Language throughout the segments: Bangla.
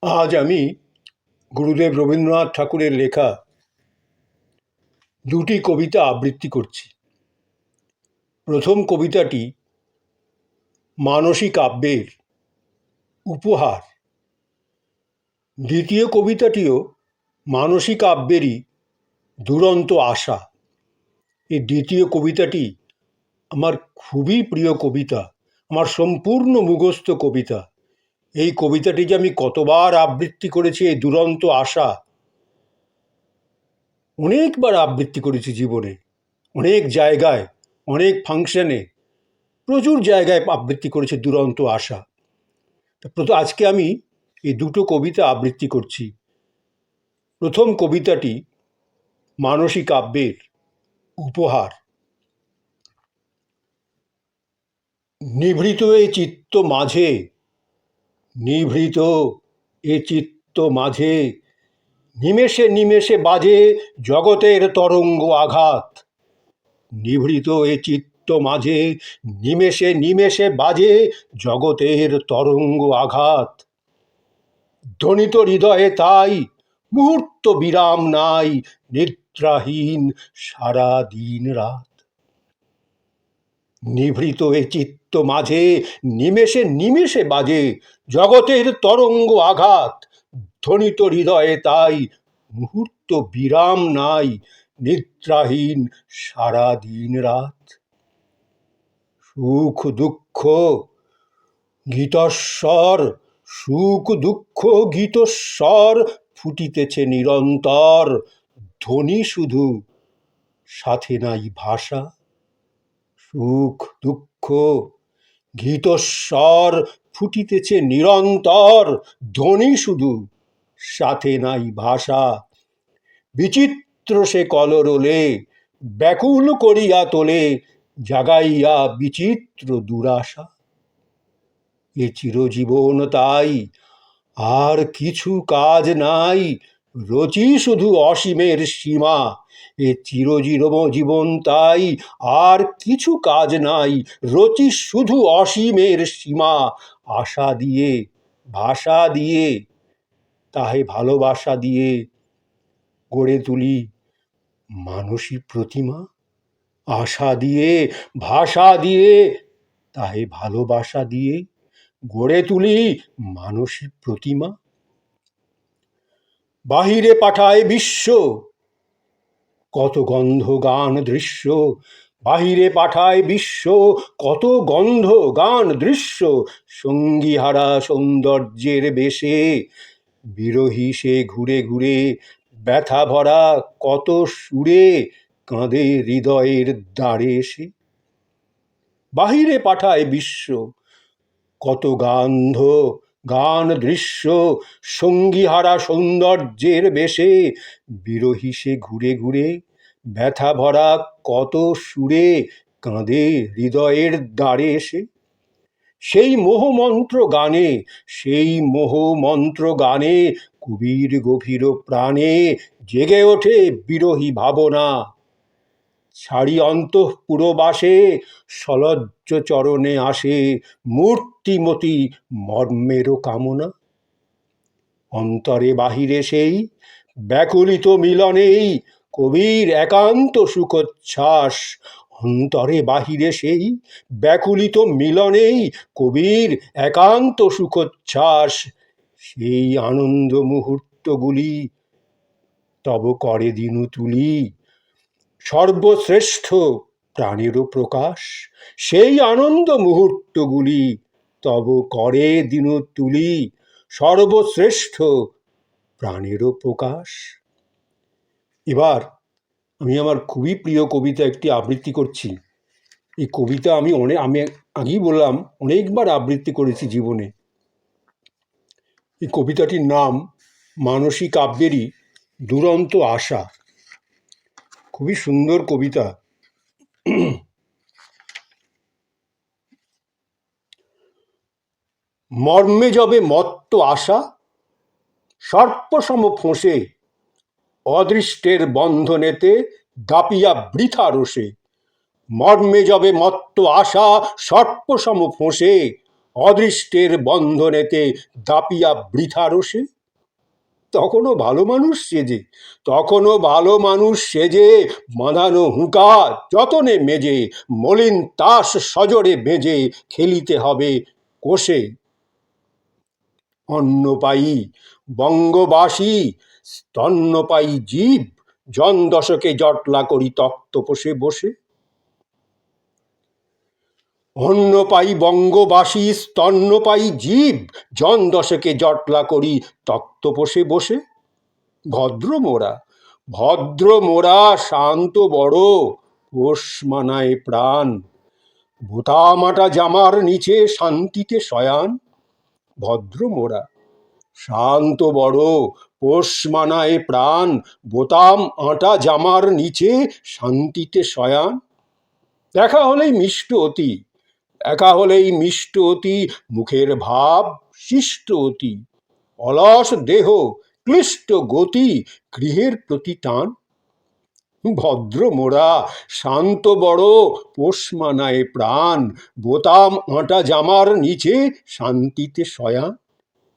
আজ আমি গুরুদেব রবীন্দ্রনাথ ঠাকুরের লেখা দুটি কবিতা আবৃত্তি করছি। প্রথম কবিতাটি মানসী কাব্যের উপহার। দ্বিতীয় কবিতাটিও মানসী কাব্যেরই দুরন্ত আশা। এই দ্বিতীয় কবিতাটি আমার খুবই প্রিয় কবিতা, আমার সম্পূর্ণ মুখস্থ কবিতা। এই কবিতাটি যে আমি কতবার আবৃত্তি করেছি, এই দুরন্ত আশা অনেকবার আবৃত্তি করেছি জীবনে, অনেক জায়গায়, অনেক ফাংশনে, প্রচুর জায়গায় আবৃত্তি করেছে দুরন্ত আশা। আজকে আমি এই দুটো কবিতা আবৃত্তি করছি। প্রথম কবিতাটি মানসী কাব্যের উপহার। নিভৃত এ চিত্ত মাঝে, নিভৃত এ চিত্ত মাঝে, নিমেষে নিমেষে বাজে জগতের তরঙ্গ আঘাত। নিভৃত এ চিত্ত মাঝে, নিমেষে নিমেষে বাজে জগতের তরঙ্গ আঘাত। ধ্বনিত হৃদয়ে তাই মুহূর্ত বিরাম নাই, নিদ্রাহীন সারা দিন রাত। নিভৃত এ চিত্ত মাঝে, নিমেষে নিমেষে বাজে জগতের তরঙ্গ আঘাত। ধ্বনিত হৃদয়ে তাই মুহূর্ত বিরাম নাই, নিদ্রাহীন সারা দিন রাত। সুখ দুঃখ গীতস্বর, সুখ দুঃখ গীতস্বর ফুটিতেছে নিরন্তর। ধ্বনি শুধু, সাথে নাই ভাষা। সুখ দুঃখ গীতস্বর ফুটিতেছে নিরন্তর। ধ্বনি শুধু, সাথে নাই ভাষা। বিচিত্র সে কলরোলে, ব্যাকুল করিয়া তোলে জাগাইয়া বিচিত্র দুরাশা। এ চিরজীবন তাই, আর কিছু কাজ নাই, রচি শুধু অসীমের সীমা। এ চিরজীবন তাই, আর কিছু কাজ নাই, রচি শুধু অসীমের সীমা। আশা দিয়ে, ভাষা দিয়ে, তাহে ভালোবাসা দিয়ে গড়ে তুলি মানসী প্রতিমা। আশা দিয়ে, ভাষা দিয়ে, তাহে ভালোবাসা দিয়ে গড়ে তুলি মানসী প্রতিমা। বাহিরে পাঠায় বিশ্ব কত গন্ধ গান দৃশ্য, বাহিরে পাঠায় বিশ্ব কত গন্ধ গান দৃশ্য। সঙ্গীহারা সৌন্দর্যের বেশে বিরহী সে ঘুরে ঘুরে, ব্যথা ভরা কত সুরে কাঁদে হৃদয়ের দ্বারে এসে। বাহিরে পাঠায় বিশ্ব কত গন্ধ গান দৃশ্য, সঙ্গীহারা সৌন্দর্যের বেশে বিরহী সে ঘুরে ঘুরে, ব্যথা ভরা কত সুরে কাঁদে হৃদয়ের দ্বারে এসে। সেই মোহমন্ত্র গানে, সেই মোহমন্ত্র গানে কবির গভীর প্রাণে জেগে ওঠে বিরহী ভাবনা। ছাড়ি অন্তঃপুরবাসে সলজ্জ চরণে আসে মূর্তিমতি মর্মেরও কামনা। অন্তরে বাহিরে সেই ব্যাকুলিত মিলনেই কবির একান্ত সুখোচ্ছ্বাস। অন্তরে বাহিরে সেই ব্যাকুলিত মিলনেই কবির একান্ত সুখোচ্ছ্বাস। সেই আনন্দ মুহূর্তগুলি তব করে দিনু তুলি, সর্বশ্রেষ্ঠ প্রাণেরও প্রকাশ। সেই আনন্দ মুহূর্তগুলি তব করে দিনু তুলি, সর্বশ্রেষ্ঠ প্রাণেরও প্রকাশ। এবার আমি আমার খুবই প্রিয় কবিতা একটি আবৃত্তি করছি। এই কবিতা আমি আগেই বললাম অনেকবার আবৃত্তি করেছি জীবনে। এই কবিতাটির নাম মানসী কাব্যেরই দুরন্ত আশা। খুবই সুন্দর কবিতা। মর্মে যবে মত্ত আশা, সর্পসম ফোঁসে অদৃষ্টের বন্ধনেতে দাপিয়া বৃথা রোষে। মর্মে যবে মত্ত আশা, সর্পসম ফোঁসে অদৃষ্টের বন্ধনেতে দাপিয়া বৃথা রোষে। তখনও ভালো মানুষ সেজে, তখনও ভালো মানুষ সেজে, বাঁধানো হুঁকা যতনে মেজে, মলিন তাস সজরে বেজে, খেলিতে হবে কোষে। অন্নপায়ী বঙ্গবাসী স্তন্যপায়ী জীব, জন দশকে জটলা করি তক্তপোষে বসে। অন্নপায়ী বঙ্গবাসী স্তন্যপায়ী জীব, জন দশকে জটলা করি তক্তপোষে বসে। ভদ্র মোরা, ভদ্র মোরা শান্ত বড়, পোষ মানায় প্রাণ, বোতামাটা জামার নিচে শান্তিতে শয়ান। ভদ্র মোরা শান্ত বড়, পোষ মানায় প্রাণ, বোতাম আঁটা জামার নিচে শান্তিতে শয়ান। দেখা হলেই মিষ্ট অতি, একা হলেই মিষ্ট অতি, মুখের ভাব শিষ্ট অতি, অলস দেহ ক্লিষ্ট গতি, গৃহের প্রতি টান। ভদ্র মোরা শান্ত বড়, পোষ মানায় প্রাণ, বোতাম আঁটা জামার নিচে শান্তিতে শয়ান।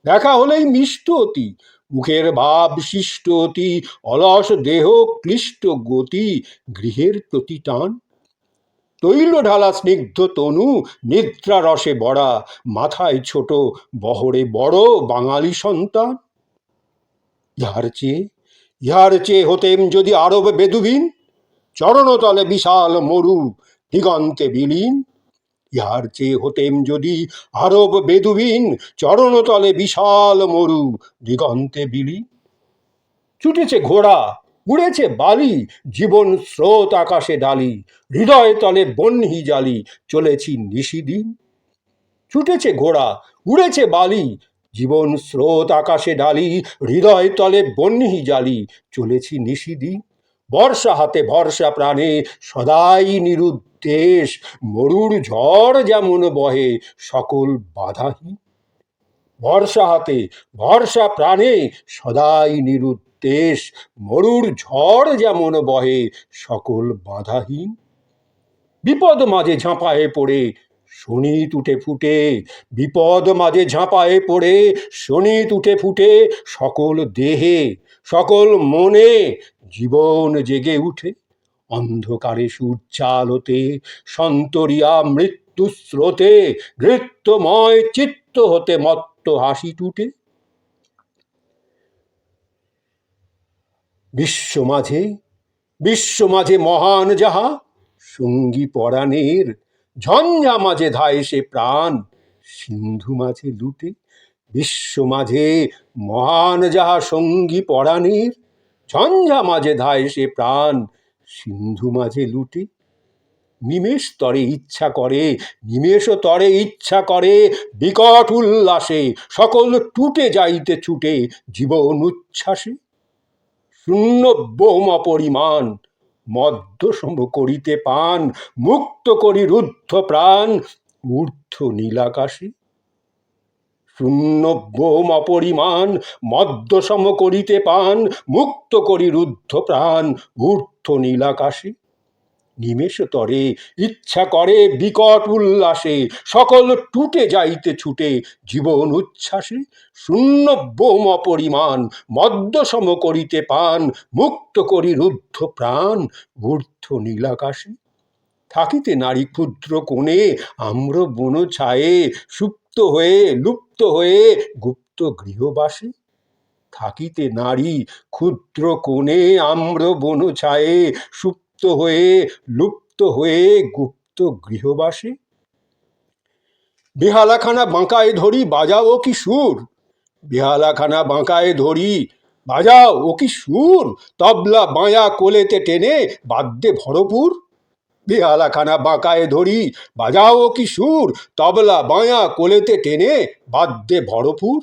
দেখা হলেই মিষ্ট অতি, মুখের ভাব শিষ্ট অতি, অলস দেহ ক্লিষ্ট গতি, গৃহের প্রতি টান। তৈল ঢালা স্নিগ্ধ তনু নিদ্রা রসে বড়া, মাথায় ছোট বহরে বড় বাঙালি সন্তান। ইহার চেয়ে হতেম যদি আরব বেদুবিন, চরণতলে বিশাল মরু দিগন্তে বিলীন। ইহার চেয়ে হতেম যদি আরব বেদুবিন, চরণতলে বিশাল মরু দিগন্তে বিলীন। ছুটেছে ঘোড়া উড়েছে বালি, জীবন স্রোত আকাশে ডালি, হৃদয় তলে বহ্নি জালি, চলেছি নিশিদিন। ছুটেছে ঘোড়া উড়েছে বালি, জীবন স্রোত আকাশে ডালি, হৃদয় তলে বহ্নি জালি, চলেছি নিশিদিন। বর্ষা হাতে ভরসা প্রাণে সদাই নিরুদ্দেশ, মরুর ঝড় যেমন বহে সকল বাধাহীন। ভরসা হাতে ভরসা প্রাণে সদাই নিরুদ্দেশ, মরুর ঝড় যেমন বহে সকল বাধাহীন। বিপদ মাঝে ঝাঁপায়ে পড়ে শোণিত উঠে ফুটে, বিপদ মাঝে ঝাঁপায়ে পড়ে শোণিত উঠে ফুটে, সকল দেহে সকল মনে জীবন জেগে উঠে। অন্ধকারে সূর্যালোতে সন্তরিয়া মৃত্যু স্রোতে, নৃত্যময় চিত্ত হতে মত্ত হাসি টুটে। বিশ্ব মাঝে মহান যাহা সঙ্গী পরাণের, ঝঞ্ঝা মাঝে ধায় সে প্রাণ সিন্ধু মাঝে লুটে। বিশ্ব মাঝে মহান যাহা সঙ্গী পরাণের, ঝঞ্ঝা মাঝে ধায় সে প্রাণ সিন্ধু মাঝে লুটে। নিমেষ তরে ইচ্ছা করে, নিমেষ তরে ইচ্ছা করে, বিকট উল্লাসে সকল টুটে যাইতে ছুটে জীবন উচ্ছ্বাসে। শূন্য বোম অপরিমাণ মদ্য সম করিতে পান, মুক্ত করি রুদ্ধ প্রাণ ঊর্ধ্ব নীলাকাশে। শূন্য বোম অপরিমাণ মদ্য সম করিতে পান, মুক্ত করি রুদ্ধ প্রাণ ঊর্ধ্ব নীলাকাশে। নিমেষ তরে ইচ্ছা করে বিকট উল্লাসে সকল টুটে যাইতে ছুটে জীবন উচ্ছ্বাসে। শূন্য বোম অপরিমাণ মদ্য সম করিতে পান, মুক্ত করি রুদ্ধ প্রাণ ঊর্ধ্ব নীলাকাশে। থাকিতে নারী ক্ষুদ্র কোণে আম্র বন ছায়ে, সুপ্ত হয়ে লুপ্ত হয়ে গুপ্ত গৃহবাসে। থাকিতে নারী ক্ষুদ্র কোণে আম্র বন ছায়ে, সুপ্ত হয়ে লুপ্ত হয়ে গুপ্ত গৃহবাসে। বেহালাখানা বাঁকায় ধরি বাজাও ও কি সুর, বেহালাখানা বাঁকায় ধরি বাজাও ও কি সুর, তবলা বাঁয়া কোলেতে টেনে বাদ্যে ভরপুর। বেহালাখানা বাঁকায় ধরি বাজাও ও কি সুর, তবলা বাঁয়া কোলেতে টেনে বাদ্যে ভরপুর।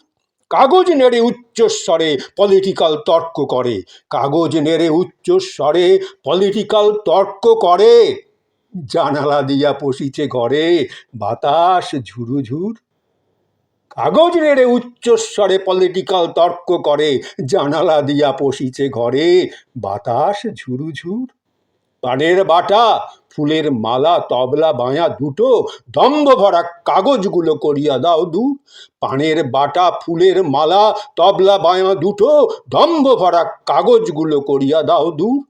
কাগজ নেড়ে উচ্চস্বরে পলিটিক্যাল তর্ক করে, কাগজ নেড়ে উচ্চস্বরে পলিটিক্যাল তর্ক করে, জানালা দিয়া পশিছে ঘরে বাতাস ঝুরুঝুর। কাগজ নেড়ে উচ্চস্বরে পলিটিক্যাল তর্ক করে, জানালা দিয়া পশিছে ঘরে বাতাস ঝুরুঝুর। পানের বাটা ফুলের মালা তবলা বাঁয়া দুটো দম্ভ ভরা কাগজগুলো করিয়া দাও দূর। পানের বাটা ফুলের মালা তবলা বাঁয়া দুটো দম্ভ ভরা কাগজগুলো করিয়া দাও দূর।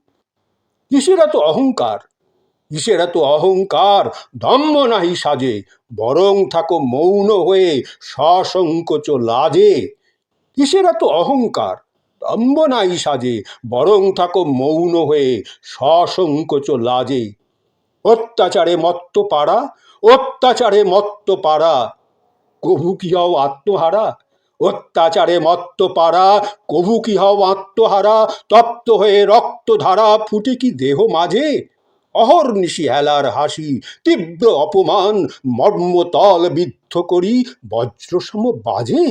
কিসের এত অহংকার, কিসের এত অহংকার, দম্ভ নাহি সাজে, বরং থাকো মৌন হয়ে সসংকোচ লাজে। কিসের এত অহংকার, দম্ভ নাই সাজে, বরং থাকো মৌন হয়ে সসংকোচ লাজে। অত্যাচারে মত্ত পাড়া, অত্যাচারে মত্ত পাড়া, কভু কি হও আত্মহারা। অত্যাচারে মত্ত পাড়া, কভু কি হও আত্মহারা, তপ্ত হয়ে রক্তধারা ফুটে কি দেহ মাঝে। অহর্নিশি হেলার হাসি, তীব্র অপমান মর্মতল বিদ্ধ করি বজ্রসম বাজে।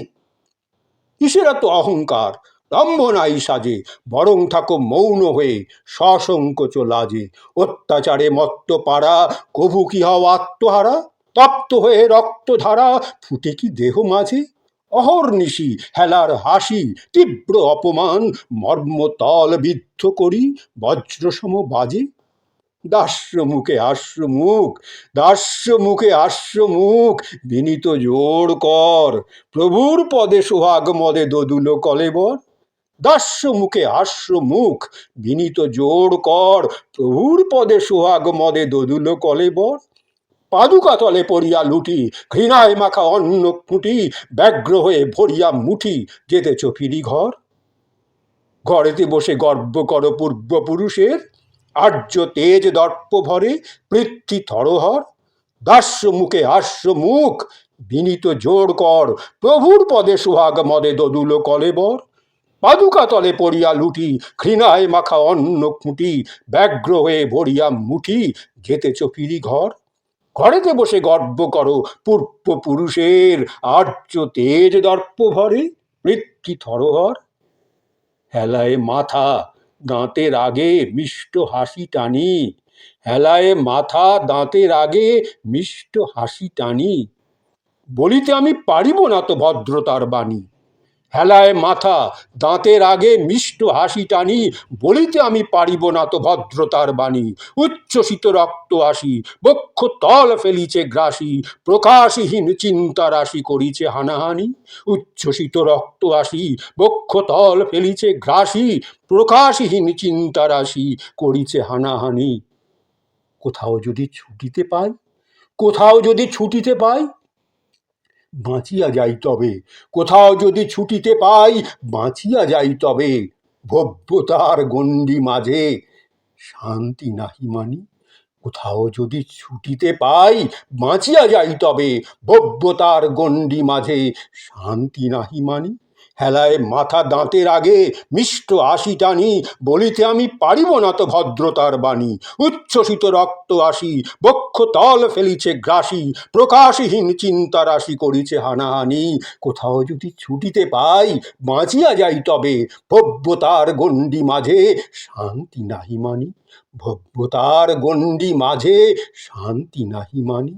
কিসের এত অহংকার, দম্ভ নাই সাজে, বরং থাকো মৌন হয়ে সসংকোচ লাজে। অত্যাচারে মত্ত পাড়া, কভু কি হও আত্মহারা, তপ্ত হয়ে রক্তধারা ফুটে কি দেহ মাঝে। অহর্নিশি হেলার হাসি, তীব্র অপমান মর্মতল বিদ্ধ করি বজ্রসম বাজে। দাস্য মুখে হাস্যমুখ, দাস্য মুখে হাস্যমুখ, বিনীত জোড় কর, প্রভুর পদে সোহাগ মদে দোদুল কলেবর। দাস্য মুখে হাস্যমুখ, বিনীত জোড় কর, প্রভুর পদে সোহাগ মদে দোদুল কলেবর। পাদুকা তলে পড়িয়া লুটি, ঘৃণায় মাখা অন্ন খুঁটি, ব্যগ্র হয়ে ভরিয়া মুঠি যেতেছ ফিরি ঘর। ঘরেতে বসে গর্ব কর পূর্বপুরুষের, আর্য তেজ দর্প ভরে পৃথ্বী থরহর। দাস্য মুখে হাস্য মুখ, বিনীত জোড় কর, প্রভুর পদে সোহাগ মদে দোদুল কলেবর। পাদুকা তলে পড়িয়া লুটি, ঘৃণায় মাখা অন্ন খুঁটি, ব্যগ্র হয়ে ভরিয়া মুঠি যেতেছ ফিরি ঘর। ঘরেতে বসে গর্ব করো পূর্বপুরুষের, আর্য তেজ দর্প ভরে পৃথ্বী থরহর। হেলায় মাথা দাঁতের আগে মিষ্ট হাসি টানি, হেলায় মাথা দাঁতের আগে মিষ্ট হাসি টানি, বলিতে আমি পারিব না তো ভদ্রতার বাণী। হেলায় মাথা দাঁতের আগে মিষ্ট হাসি টানি, বলিতে আমি পারিব না তো ভদ্রতার বাণী। উচ্ছ্বসিত রক্ত আসি, বক্ষ তল ফেলিছে গ্রাসী, প্রকাশহীন চিন্তা রাশি করিছে হানাহানি। উচ্ছ্বসিত রক্ত আসি, বক্ষ তল ফেলিছে গ্রাসী, প্রকাশহীন চিন্তা রাশি করিছে হানাহানি। কোথাও যদি ছুটিতে পাই, কোথাও যদি ছুটিতে পাই, বাঁচিয়া যাই তবে। কোথাও যদি ছুটিতে পাই, বাঁচিয়া যাই তবে। ভব্যতার গণ্ডি মাঝে শান্তি নাহি মানি। কোথাও যদি ছুটিতে পাই, বাঁচিয়া যাই তবে। ভব্যতার গণ্ডি মাঝে শান্তি নাহি মানি। হেলায় মাথা দাঁতের আগে মিষ্ট হাসি টানি, বলিতে আমি পারিব না তো ভদ্রতার বাণী। উচ্ছ্বসিত রক্ত আসি, বক্ষ তল ফেলিছে গ্রাসী, প্রকাশহীন চিন্তা রাশি করিছে হানাহানি। কোথাও যদি ছুটিতে পাই, বাঁচিয়া যাই তবে। ভব্যতার গণ্ডি মাঝে শান্তি নাহি মানি। ভব্যতার গণ্ডি মাঝে শান্তি নাহি মানি।